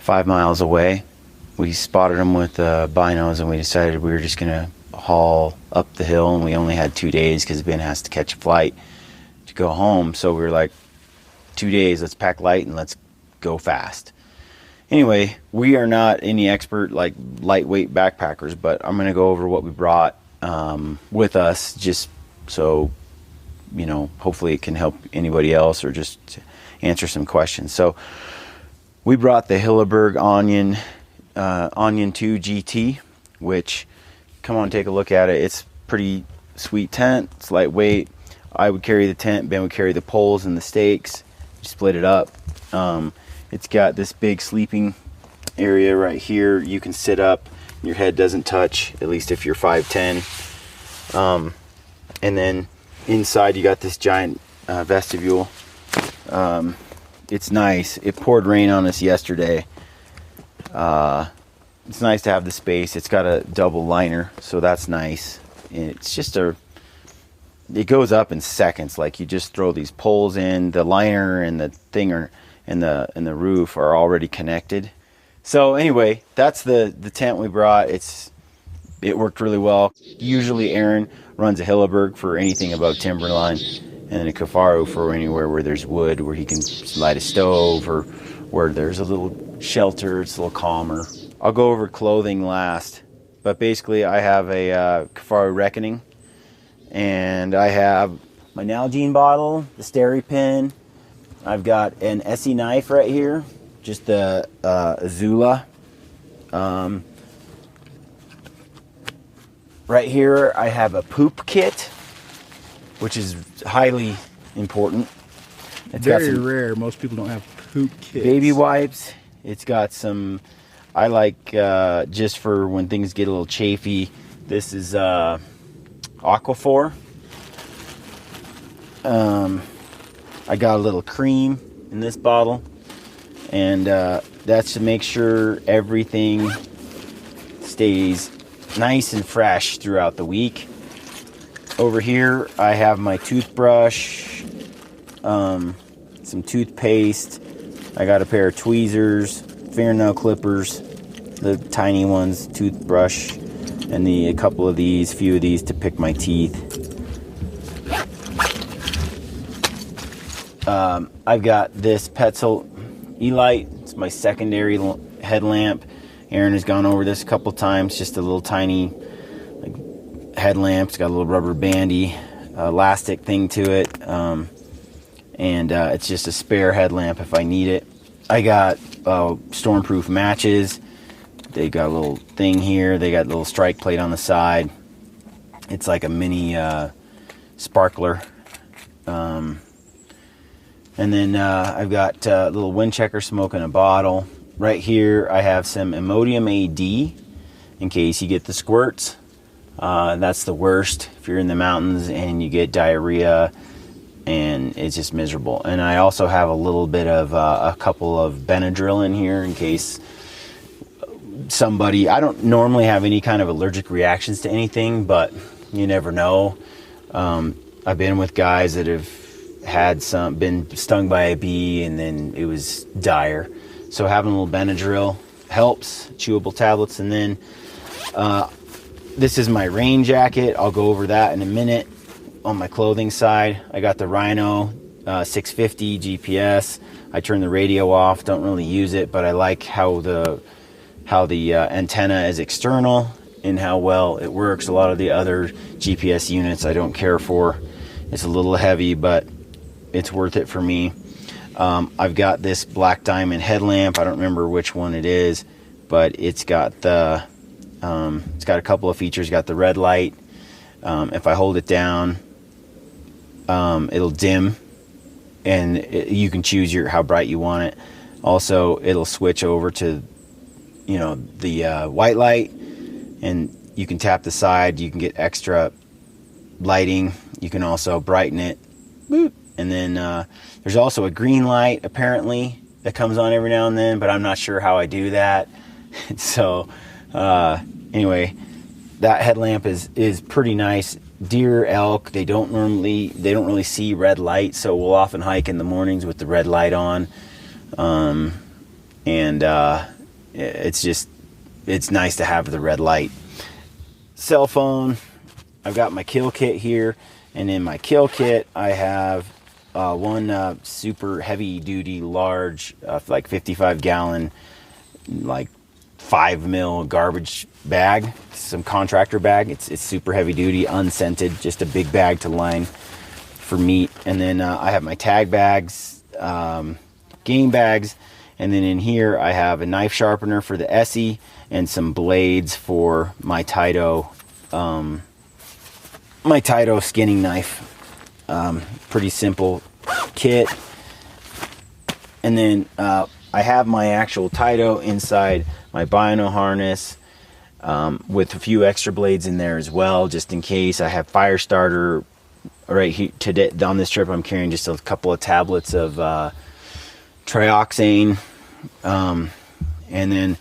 5 miles away. We spotted them with binos, and we decided we were just gonna haul up the hill, and we only had 2 days because Ben has to catch a flight to go home. So we were like, 2 days, let's pack light and let's go fast. Anyway, we are not any expert like lightweight backpackers, but I'm gonna go over what we brought with us, just so you know, hopefully it can help anybody else or just answer some questions. So we brought the Hilleberg Onion 2 GT, which, come on, take a look at it. It's pretty sweet tent. It's lightweight. I would carry the tent, Ben would carry the poles and the stakes. Split it up. It's got this big sleeping area right here. You can sit up, your head doesn't touch, at least if you're 5'10". And then inside you got this giant vestibule. It's nice. It poured rain on us yesterday. It's nice to have the space. It's got a double liner, so that's nice. And it's just it goes up in seconds. Like, you just throw these poles in, the liner and the thing and the roof are already connected. So anyway, that's the tent we brought. It worked really well. Usually Aaron runs a Hilleberg for anything above timberline, and then a Campfire for anywhere where there's wood, where he can light a stove, or where there's a little shelter. It's a little calmer. I'll go over clothing last, but basically I have a Campfire Reckoning, and I have my Nalgene bottle, the Steri pin. I've got an Essie knife right here, just the Azula. Right here I have a poop kit, which is highly important. It's very rare. Most people don't have poop kits. Baby wipes. It's got some, I like just for when things get a little chafy. This is Aquaphor. I got a little cream in this bottle, and that's to make sure everything stays nice and fresh throughout the week. Over here I have my toothbrush, some toothpaste. I got a pair of tweezers, fingernail clippers, the tiny ones, toothbrush, and a couple of these, few of these to pick my teeth. I've got this Petzl E-Light. It's my secondary headlamp. Aaron has gone over this a couple times. Just a little tiny headlamp. It's got a little rubber bandy elastic thing to it, and it's just a spare headlamp if I need it. I got stormproof matches. They got a little thing here. They got a little strike plate on the side. It's like a mini sparkler. And then I've got a little wind checker smoke in a bottle. Right here I have some Imodium AD in case you get the squirts. That's the worst if you're in the mountains and you get diarrhea and it's just miserable. And I also have a little bit of a couple of Benadryl in here in case somebody, I don't normally have any kind of allergic reactions to anything, but you never know. I've been with guys that have been stung by a bee and then it was dire. So having a little Benadryl helps, chewable tablets. And then this is my rain jacket. I'll go over that in a minute. On my clothing side, I got the Rhino 650 GPS. I turn the radio off, don't really use it, but I like how the antenna is external and how well it works. A lot of the other GPS units I don't care for. It's a little heavy, but it's worth it for me. I've got this black diamond headlamp. I don't remember which one it is, but it's got a couple of features. Got the red light. If I hold it down, it'll dim, and you can choose how bright you want it. Also, it'll switch over to, the white light, and you can tap the side. You can get extra lighting. You can also brighten it. Boop. And then there's also a green light, apparently, that comes on every now and then, but I'm not sure how I do that. So anyway, that headlamp is pretty nice. Deer, elk, they don't really see red light, so we'll often hike in the mornings with the red light on. and it's nice to have the red light. Cell phone, I've got my kill kit here, and in my kill kit I have one super heavy duty large like 55 gallon like 5 mil garbage bag, some contractor bag. It's super heavy duty, unscented, just a big bag to line for meat. And then I have my tag bags, game bags, and then in here I have a knife sharpener for the Essie and some blades for my Taito skinning knife. Pretty simple kit. And then I have my actual Taito inside my bino harness, with a few extra blades in there as well, just in case. I have fire starter right here today. On this trip I'm carrying just a couple of tablets of trioxane, and then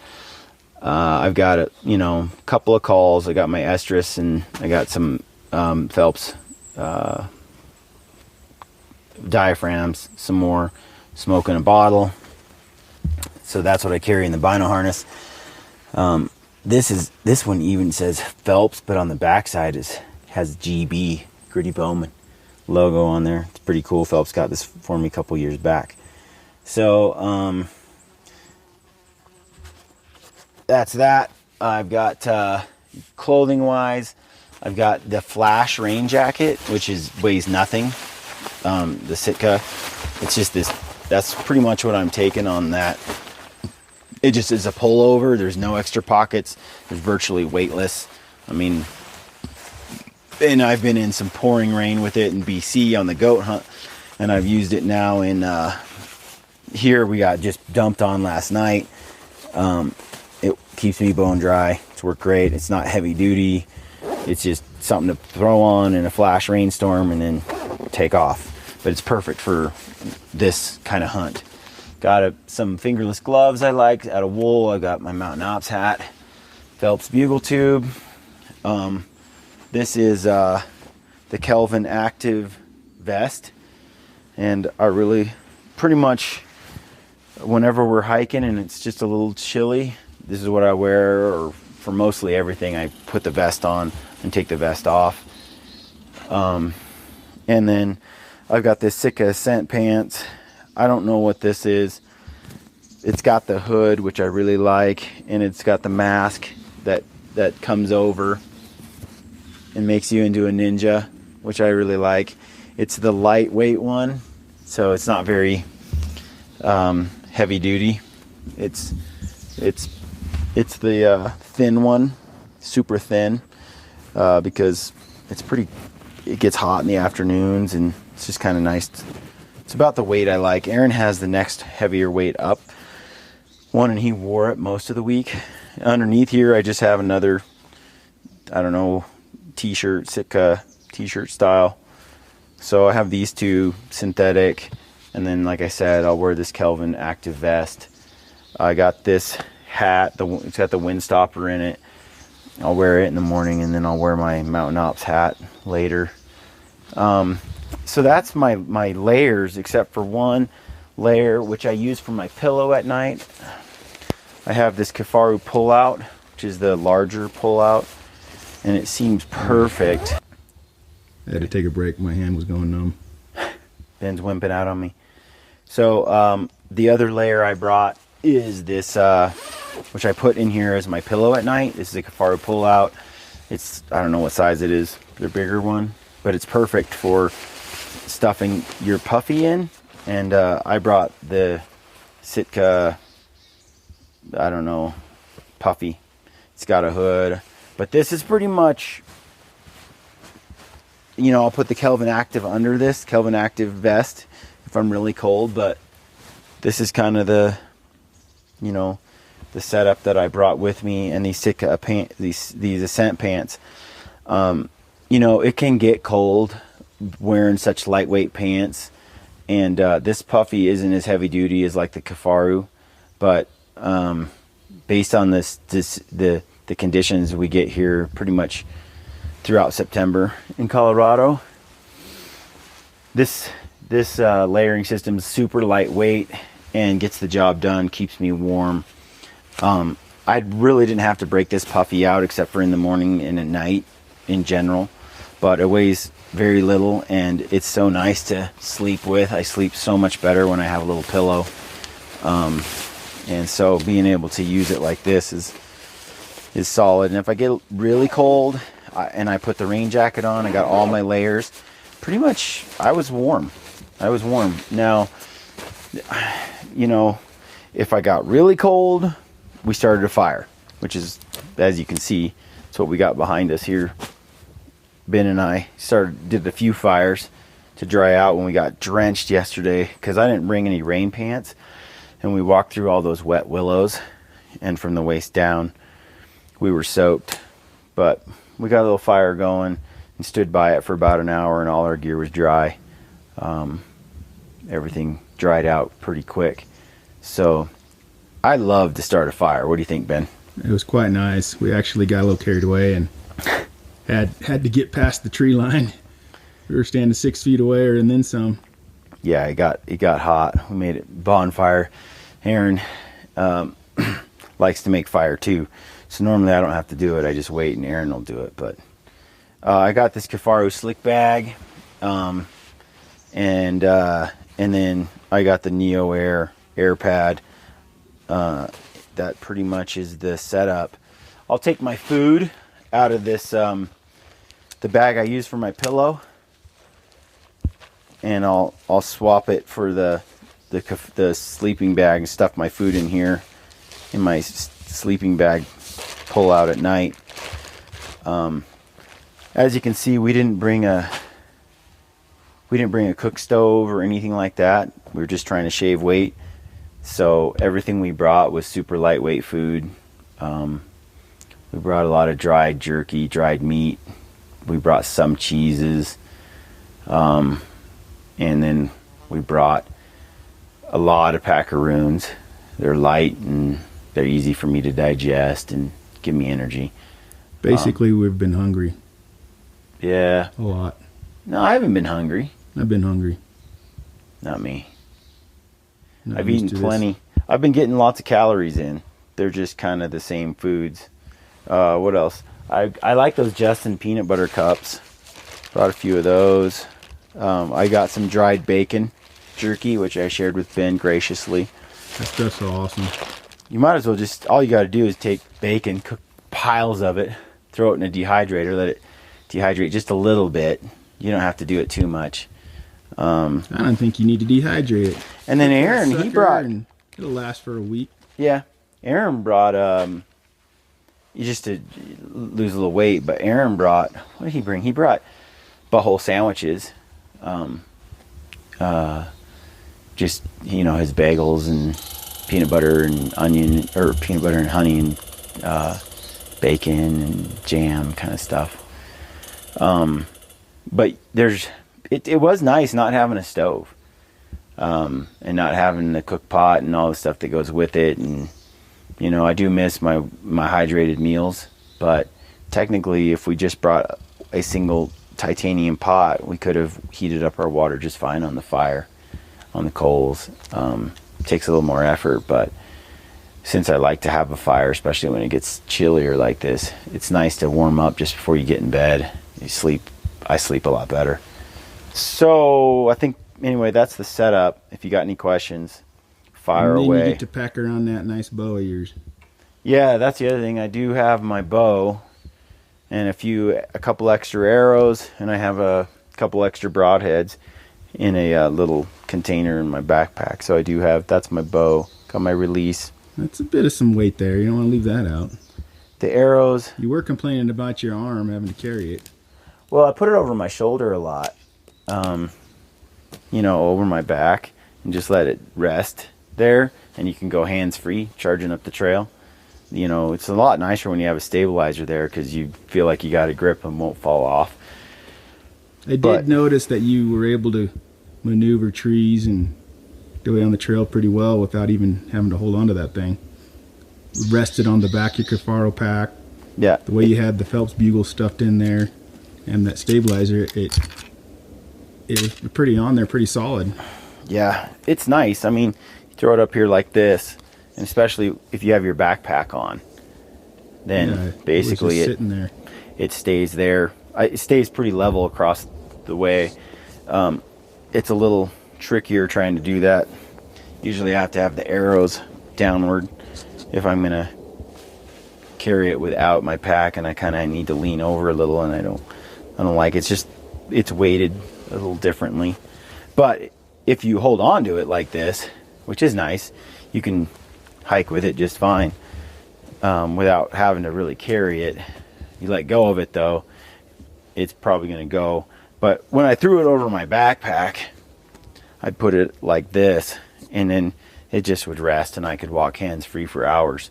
I've got a couple of calls. I got my estrus, and I got some Phelps diaphragms, some more smoke in a bottle. So that's what I carry in the bino harness. This one even says Phelps, but on the backside has GB, Gritty Bowman logo on there. It's pretty cool. Phelps got this for me a couple years back. So that's that. I've got clothing wise, I've got the Flash rain jacket, which weighs nothing. The Sitka, it's just this. That's pretty much what I'm taking on that. It just is a pullover. There's no extra pockets. It's virtually weightless. I mean, and I've been in some pouring rain with it in BC on the goat hunt, and I've used it now in here. We got just dumped on last night. It keeps me bone dry. It's worked great. It's not heavy duty. It's just something to throw on in a flash rainstorm and then take off. But it's perfect for this kind of hunt. Got some fingerless gloves I like out of wool. I got my Mountain Ops hat, Phelps bugle tube. This is the Kelvin Active vest, and I really pretty much whenever we're hiking and it's just a little chilly, this is what I wear. Or for mostly everything, I put the vest on and take the vest off. And then I've got this Sitka Ascent pants. I don't know what this is. It's got the hood, which I really like, and it's got the mask that comes over and makes you into a ninja, which I really like. It's the lightweight one, so it's not very heavy duty. It's the thin one, super thin, because it gets hot in the afternoons, and it's just kind of nice. It's about the weight I like. Aaron has the next heavier weight up one, and he wore it most of the week. Underneath here, I just have another, I don't know, t-shirt, Sitka t-shirt style. So I have these two synthetic, and then like I said, I'll wear this Kelvin Active vest. I got this hat, it's got the wind stopper in it. I'll wear it in the morning, and then I'll wear my Mountain Ops hat later. So that's my layers, except for one layer which I use for my pillow at night. I have this Kifaru pullout, which is the larger pullout, and it seems perfect. I had to take a break. My hand was going numb. Ben's wimping out on me. So the other layer I brought is this, which I put in here as my pillow at night. This is a Kifaru pullout. It's, I don't know what size it is, the bigger one, but it's perfect for stuffing your puffy in. And I brought the Sitka, I don't know, puffy. It's got a hood, but this is pretty much, you know, I'll put the Kelvin Active under this Kelvin Active vest if I'm really cold, but this is kind of the, you know, the setup that I brought with me. And these Sitka pants, these Ascent pants, you know, it can get cold wearing such lightweight pants, and this puffy isn't as heavy duty as like the Kifaru, but based on the conditions we get here pretty much throughout September in Colorado, this layering system is super lightweight, and gets the job done, keeps me warm. I really didn't have to break this puppy out except for in the morning and at night in general, but it weighs very little and it's so nice to sleep with. I sleep so much better when I have a little pillow, and so being able to use it like this is solid. And if I get really cold and I put the rain jacket on, I got all my layers, pretty much I was warm. Now, you know, if I got really cold, we started a fire, which is, as you can see, it's what we got behind us here. Ben and I did a few fires to dry out when we got drenched yesterday, because I didn't bring any rain pants, and we walked through all those wet willows, and from the waist down we were soaked. But we got a little fire going and stood by it for about an hour, and all our gear was dry. Everything dried out pretty quick. So I love to start a fire. What do you think, Ben? It was quite nice. We actually got a little carried away and had to get past the tree line. We were standing 6 feet away and then some. Yeah, it got hot. We made it bonfire. Aaron likes to make fire too, so normally I don't have to do it. I just wait and Aaron will do it. But I got this Kifaru slick bag, and then I got the Neo Air pad. That pretty much is the setup. I'll take my food out of this, the bag I use for my pillow, and I'll swap it for the sleeping bag and stuff my food in here in my sleeping bag, pull out at night. As you can see, we didn't bring a cook stove or anything like that. We were just trying to shave weight. So everything we brought was super lightweight food. We brought a lot of dried jerky, dried meat. We brought some cheeses. And then we brought a lot of packaroons. They're light and they're easy for me to digest and give me energy. Basically, we've been hungry. Yeah. A lot. No, I haven't been hungry. I've been hungry. Not me. Not I've used eaten to plenty. this. I've been getting lots of calories in. They're just kind of the same foods. What else? I like those Justin peanut butter cups. Brought a few of those. I got some dried bacon jerky, which I shared with Ben graciously. That stuff's so awesome. You might as well just, all you got to do is take bacon, cook piles of it, throw it in a dehydrator, let it dehydrate just a little bit. You don't have to do it too much. I don't think you need to dehydrate it. And then Aaron, he brought... It'll last for a week. Yeah. Aaron brought, just to lose a little weight, but Aaron brought, what did he bring? He brought butthole sandwiches. Just, you know, his bagels and peanut butter and onion, or peanut butter and honey and bacon and jam kind of stuff. But it was nice not having a stove, and not having the cook pot and all the stuff that goes with it. And, you know, I do miss my hydrated meals, but technically if we just brought a single titanium pot, we could have heated up our water just fine on the fire, on the coals. Takes a little more effort, but since I like to have a fire, especially when it gets chillier like this, it's nice to warm up just before you get in bed. I sleep a lot better. So I think, anyway, that's the setup. If you got any questions, fire and then away. You get to pack around that nice bow of yours. Yeah, that's the other thing. I do have my bow and a couple extra arrows, and I have a couple extra broadheads in a little container in my backpack. So I do have, that's my bow. Got my release. That's a bit of some weight there. You don't want to leave that out. The arrows. You were complaining about your arm having to carry it. Well, I put it over my shoulder a lot, you know, over my back, and just let it rest there, and you can go hands-free charging up the trail. You know, it's a lot nicer when you have a stabilizer there, because you feel like you got a grip and won't fall off. I did notice that you were able to maneuver trees and go down the trail pretty well without even having to hold on to that thing. Rested on the back of your Kifaru pack. Yeah. The way you had the Phelps bugle stuffed in there and that stabilizer, it was pretty on there, pretty solid. Yeah, it's nice. I mean, throw it up here like this, and especially if you have your backpack on, then basically sitting there. It stays there. It stays pretty level across the way. It's a little trickier trying to do that. Usually I have to have the arrows downward if I'm gonna carry it without my pack, and I kind of need to lean over a little, and I don't like it. It's weighted a little differently. But if you hold on to it like this, which is nice, you can hike with it just fine without having to really carry it. You let go of it though, it's probably going to go. But when I threw it over my backpack, I'd put it like this, and then it just would rest, and I could walk hands-free for hours.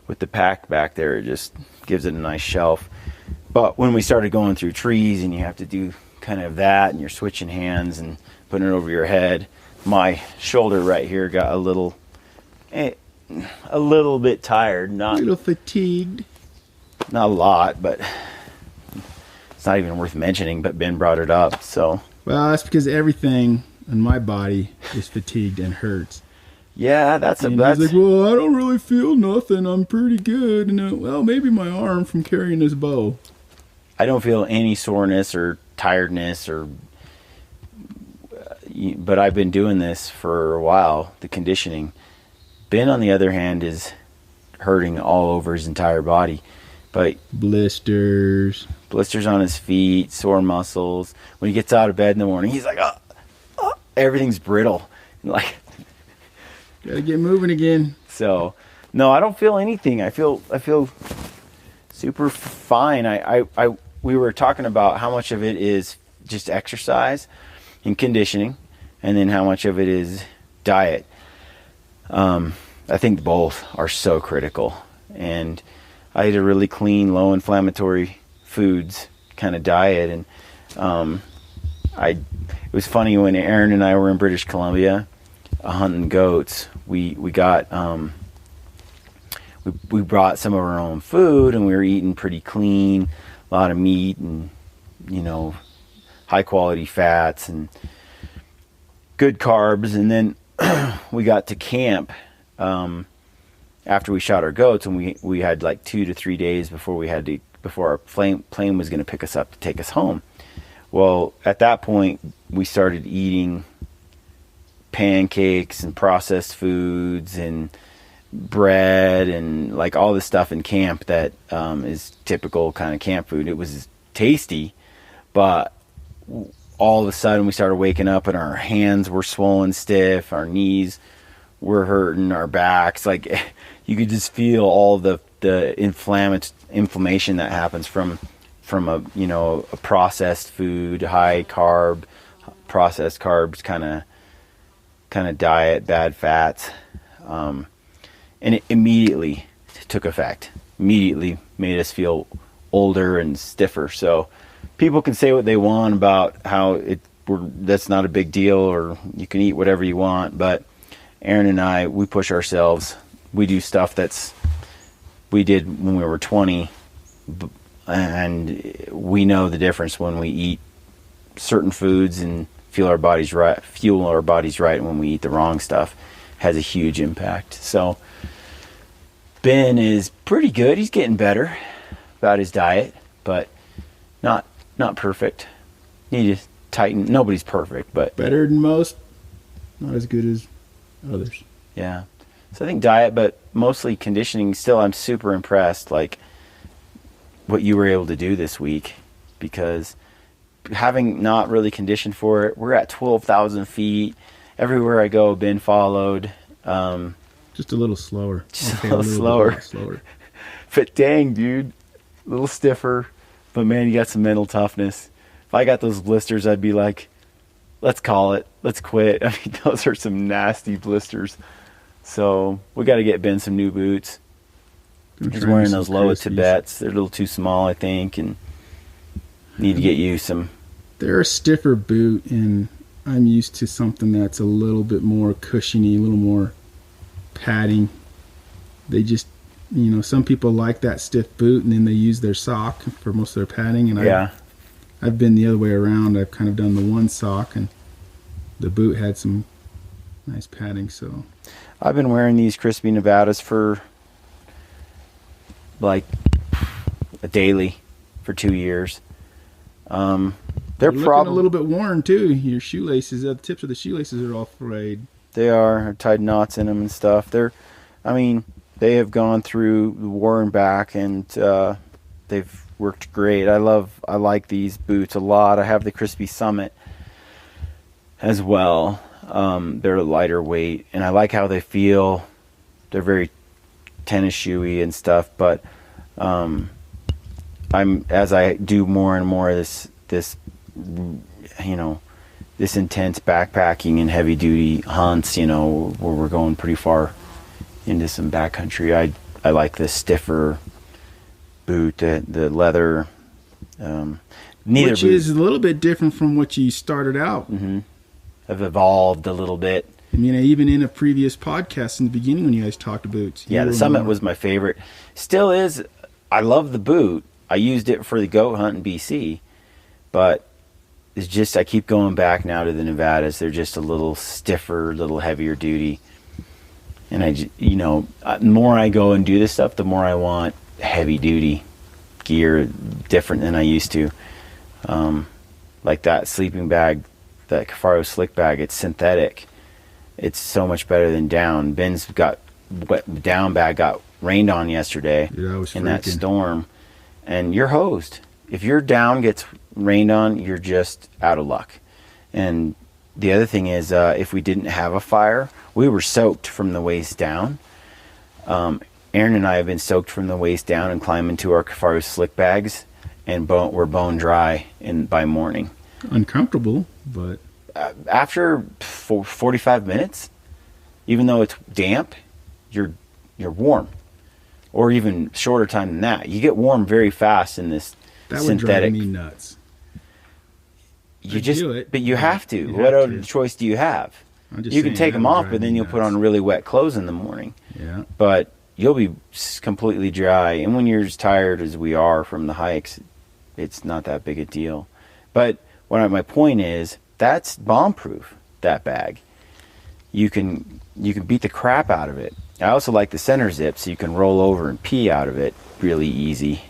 With the pack back there, it just gives it a nice shelf. But when we started going through trees, and you have to do kind of that, and you're switching hands and putting it over your head, my shoulder right here got a little bit tired. Not a little fatigued. Not a lot, but it's not even worth mentioning, but Ben brought it up, so. Well, that's because everything in my body is fatigued and hurts. Yeah, that's he's like, well, I don't really feel nothing. I'm pretty good. And well, maybe my arm from carrying this bow. I don't feel any soreness or tiredness but I've been doing this for a while, the conditioning. Ben, on the other hand, is hurting all over his entire body. But blisters on his feet, sore muscles. When he gets out of bed in the morning, he's like, everything's brittle. Like, gotta get moving again. So, no, I don't feel anything. I feel super fine. We were talking about how much of it is just exercise and conditioning, and then how much of it is diet. I think both are so critical. And I ate a really clean, low inflammatory foods kind of diet, and it was funny when Aaron and I were in British Columbia hunting goats. We got we brought some of our own food, and we were eating pretty clean, a lot of meat, and high quality fats and good carbs. And then we got to camp after we shot our goats, and we had like 2 to 3 days before our plane was going to pick us up to take us home. Well, at that point, we started eating pancakes and processed foods and bread and like all this stuff in camp that is typical kind of camp food. It was tasty, but all of a sudden we started waking up and our hands were swollen stiff, our knees were hurting, our backs, like you could just feel all the inflammation that happens from a processed food, high carb, processed carbs kind of diet, bad fats, and it immediately took effect. Immediately made us feel older and stiffer. So people can say what they want about how that's not a big deal, or you can eat whatever you want, but Aaron and I, we push ourselves. We do stuff we did when we were 20, and we know the difference when we eat certain foods and fuel our bodies right, and when we eat the wrong stuff, has a huge impact. So Ben is pretty good. He's getting better about his diet, but not perfect. Need to tighten. Nobody's perfect, but better than most, not as good as others. Yeah. So I think diet, but mostly conditioning. Still, I'm super impressed, like what you were able to do this week, because having not really conditioned for it, we're at 12,000 feet. Everywhere I go, been followed. Just a little slower. Just a little slower. But dang, dude, a little stiffer. But man, you got some mental toughness. If I got those blisters, I'd be like, let's call it. Let's quit. I mean, those are some nasty blisters. So we got to get Ben some new boots. He's wearing those Loa Tibets. They're a little too small, I think, and need to get you some. They're a stiffer boot, and I'm used to something that's a little bit more cushiony, a little more padding. They just, some people like that stiff boot, and then they use their sock for most of their padding. And yeah. I've been the other way around. I've kind of done the one sock, and the boot had some nice padding. So I've been wearing these crispy Nevadas for like a daily for 2 years. They're looking probably a little bit worn too. Your shoelaces, the tips of the shoelaces are all frayed. They are. I've tied knots in them and stuff. They have gone through the war and back, and they've worked great. I like these boots a lot. I have the Crispy Summit as well. They're lighter weight, and I like how they feel. They're very tennis shoey and stuff, but as I do more and more of this intense backpacking and heavy duty hunts, where we're going pretty far into some backcountry, I like this stiffer boot, the leather. Which is a little bit different from what you started out. Mm-hmm. I've evolved a little bit. I mean, even in a previous podcast in the beginning when you guys talked boots. Yeah, the Summit was my favorite. Still is. I love the boot. I used it for the goat hunt in BC, but it's just I keep going back now to the Nevadas. They're just a little stiffer, a little heavier duty. And the more I go and do this stuff, the more I want heavy duty gear, different than I used to. Like that sleeping bag, that Cafaro slick bag, it's synthetic. It's so much better than down. Ben's down bag got rained on yesterday in that storm, and you're hosed. If your down gets rained on, you're just out of luck. And the other thing is, if we didn't have a fire, we were soaked from the waist down. Aaron and I have been soaked from the waist down and climb into our Cafaro slick bags, and we're bone dry by morning. Uncomfortable, but after 45 minutes, even though it's damp, you're warm. Or even shorter time than that. You get warm very fast in this synthetic. That would drive me nuts. But you have to. What other choice do you have? You can take them off, but then you'll put on really wet clothes in the morning. Yeah. But you'll be completely dry. And when you're as tired as we are from the hikes, it's not that big a deal. But my point is, that's bomb-proof, that bag. You can beat the crap out of it. I also like the center zip, so you can roll over and pee out of it really easy.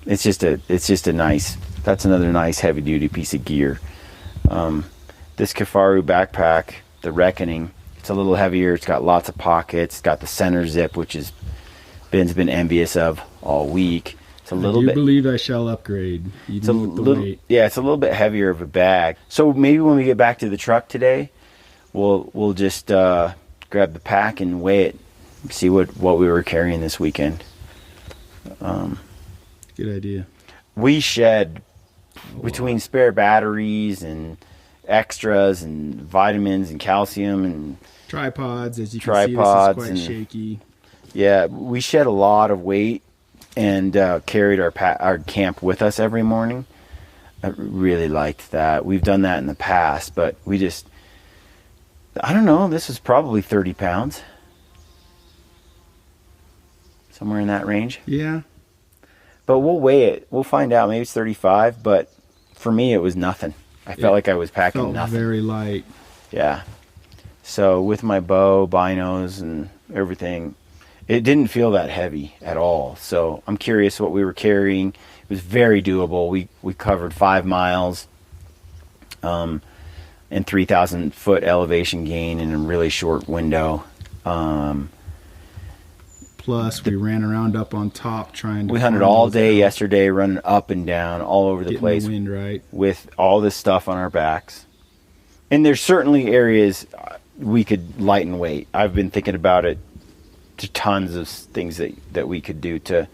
It's just a nice. That's another nice heavy duty piece of gear. This Cafaro backpack, the Reckoning, it's a little heavier. It's got lots of pockets. It's got the center zip, which Ben's been envious of all week. It's a little bit. I believe I shall upgrade. It's a little bit heavier of a bag. So maybe when we get back to the truck today, we'll just grab the pack and weigh it, see what we were carrying this weekend. Good idea. We shed between spare batteries and extras and vitamins and calcium and tripods. As you can see, this is quite shaky. Yeah, we shed a lot of weight and carried our camp with us every morning. I really liked that. We've done that in the past, but I don't know, this was probably 30 pounds. Somewhere in that range. Yeah. But we'll weigh it. We'll find out. Maybe it's 35, but for me, it was nothing. I felt like I was packing nothing. Very light. Yeah. So with my bow, binos, and everything, it didn't feel that heavy at all. So I'm curious what we were carrying. It was very doable. We covered 5 miles and 3,000 foot elevation gain in a really short window. Plus, we ran around up on top trying to. We hunted all day yesterday, running up and down all over the place. The wind right. With all this stuff on our backs. And there's certainly areas we could lighten weight. I've been thinking about it. To tons of things that we could do to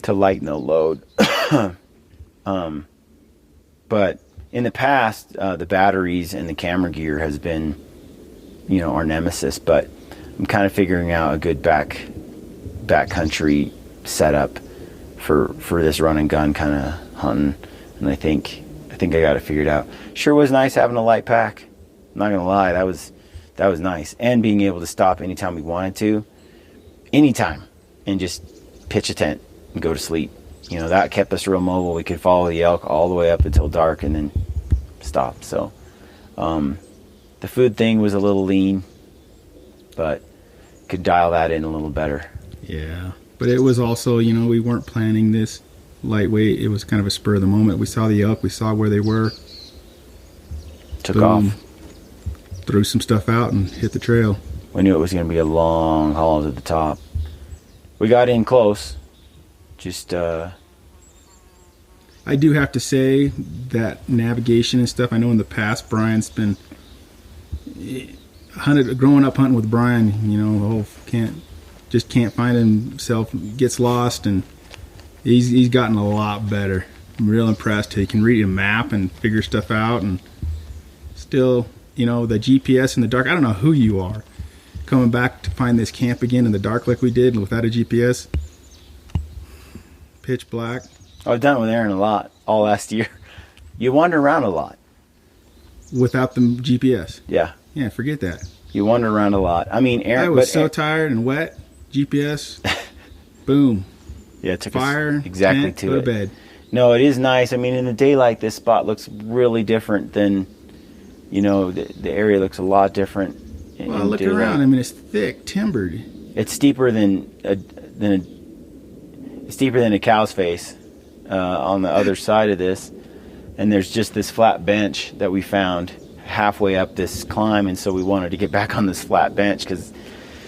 lighten the load. But in the past, the batteries and the camera gear has been, our nemesis. But I'm kind of figuring out a good backcountry setup for this run and gun kind of hunting, and I think I got it figured out. Sure was nice having a light pack. I'm not gonna lie, that was nice, and being able to stop anytime we wanted to, anytime, and just pitch a tent and go to sleep. That kept us real mobile. We could follow the elk all the way up until dark and then stop. So The food thing was a little lean, but could dial that in a little better. Yeah, but it was also, you know, we weren't planning this lightweight. It was kind of a spur of the moment. We saw the elk, we saw where they were. Took off. Threw some stuff out and hit the trail. We knew it was going to be a long haul to the top. We got in close. Just, I do have to say that navigation and stuff, I know in the past Brian's been growing up hunting with Brian, you know, the whole can't find himself, gets lost, and he's gotten a lot better. I'm real impressed. He can read a map and figure stuff out, and still, you know, the GPS in the dark. I don't know who you are coming back to find this camp again in the dark like we did without a GPS. Pitch black. I've done it with Aaron a lot all last year. You wander around a lot without the GPS. Yeah. Yeah, forget that. You wander around a lot. I mean, Aaron. I was tired and wet. GPS. Boom. Yeah, it took fire. us exactly tent, to go it. To bed. No, it is nice. I mean, in the daylight, this spot looks really different than, you know, the area looks a lot different. Well, look around. I mean, it's thick, timbered. It's steeper than a cow's face on the other side of this, and there's just this flat bench that we found halfway up this climb, and so we wanted to get back on this flat bench because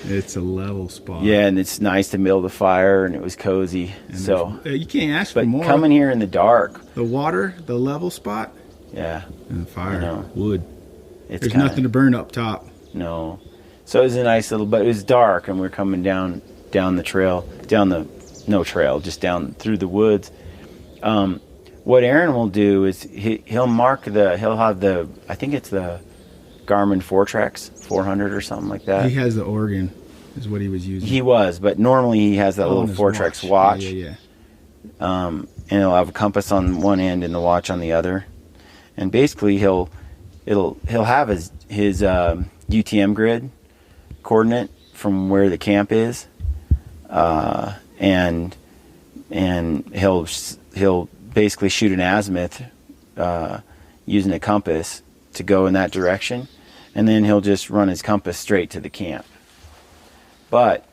it's a level spot. Yeah, and it's nice to build a fire, and it was cozy. And so you can't ask for more. But coming here in the dark, the water, the level spot. Yeah, and the fire, wood. There's nothing to burn up top. No, so it was a nice little, but it was dark, and we're coming down the trail, just down through the woods. What Aaron will do is he'll have the, I think it's the Garmin Fortrex 400 or something like that. He has the Oregon, is what he was using. He was, but normally he has that little Fortrex watch. Yeah. And he'll have a compass on one end and the watch on the other. And basically he'll have his UTM grid coordinate from where the camp is, and he'll basically shoot an azimuth using a compass to go in that direction, and then he'll just run his compass straight to the camp. But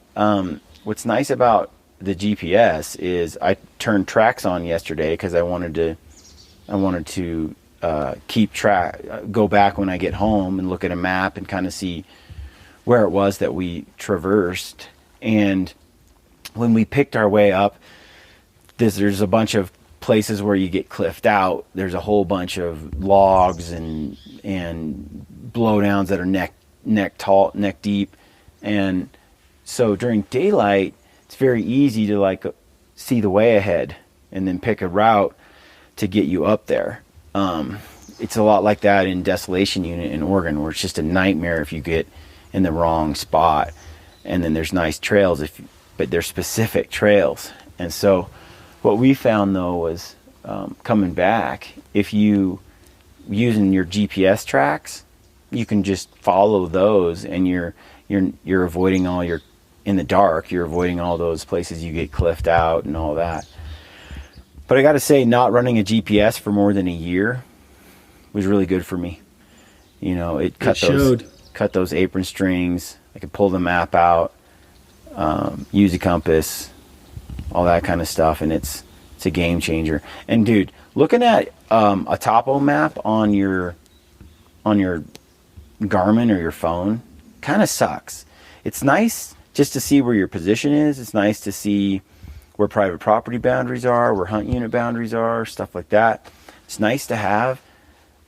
what's nice about the GPS is I turned tracks on yesterday because I wanted to keep track, go back when I get home and look at a map and kind of see where it was that we traversed. And when we picked our way up, there's a bunch of places where you get cliffed out. There's a whole bunch of logs and blowdowns that are neck tall, neck deep. And so during daylight, it's very easy to see the way ahead and then pick a route to get you up there. It's a lot like that in Desolation Unit in Oregon, where it's just a nightmare if you get in the wrong spot. And then there's nice trails, but they're specific trails. And so what we found though was coming back, if you using your GPS tracks, you can just follow those, and you're avoiding in the dark, you're avoiding all those places you get cliffed out and all that. But I got to say, not running a GPS for more than a year was really good for me. You know, it cut those apron strings. I could pull the map out, use a compass, all that kind of stuff, and it's a game changer. And dude, looking at a topo map on your Garmin or your phone kind of sucks. It's nice just to see where your position is. It's nice to see where private property boundaries are, where hunt unit boundaries are, stuff like that. It's nice to have,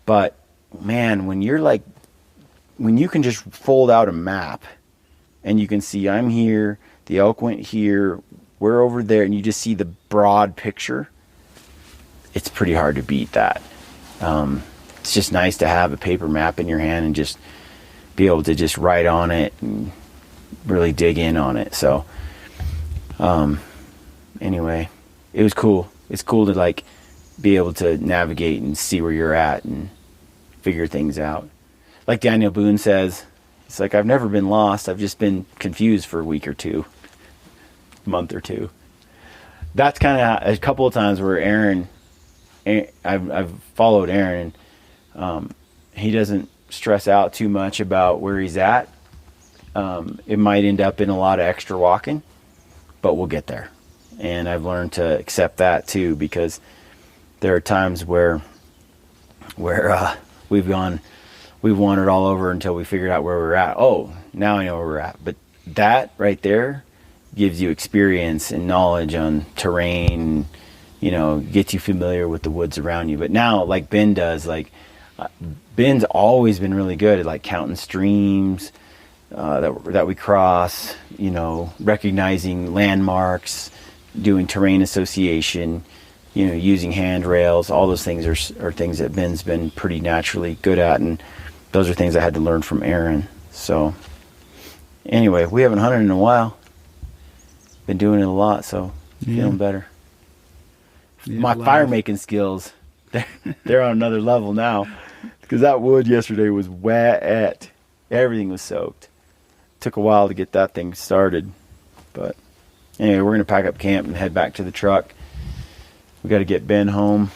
but man, when you can just fold out a map and you can see I'm here, the elk went here, we're over there, and you just see the broad picture, it's pretty hard to beat that. It's just nice to have a paper map in your hand and just be able to just write on it and really dig in on it. So anyway, it was cool. It's cool to be able to navigate and see where you're at and figure things out. Like Daniel Boone says, it's like, I've never been lost. I've just been confused for a week or two, month or two. That's kind of a couple of times where I've followed Aaron, and he doesn't stress out too much about where he's at. It might end up in a lot of extra walking, but we'll get there. And I've learned to accept that too, because there are times where we've wandered all over until we figured out where we're at. Oh, now I know where we're at. But that right there gives you experience and knowledge on terrain, you know, gets you familiar with the woods around you. But now, like Ben does, like Ben's always been really good at like counting streams that we cross, you know, recognizing landmarks, doing terrain association, you know, using handrails. All those things are things that Ben's been pretty naturally good at, and those are things I had to learn from Aaron. So anyway, we haven't hunted in a while. Been doing it a lot, so feeling better. Yeah, my fire making skills, they're on another level now, because that wood yesterday was wet. Everything was soaked. Took a while to get that thing started, but anyway, we're gonna pack up camp and head back to the truck. We got to get Ben home.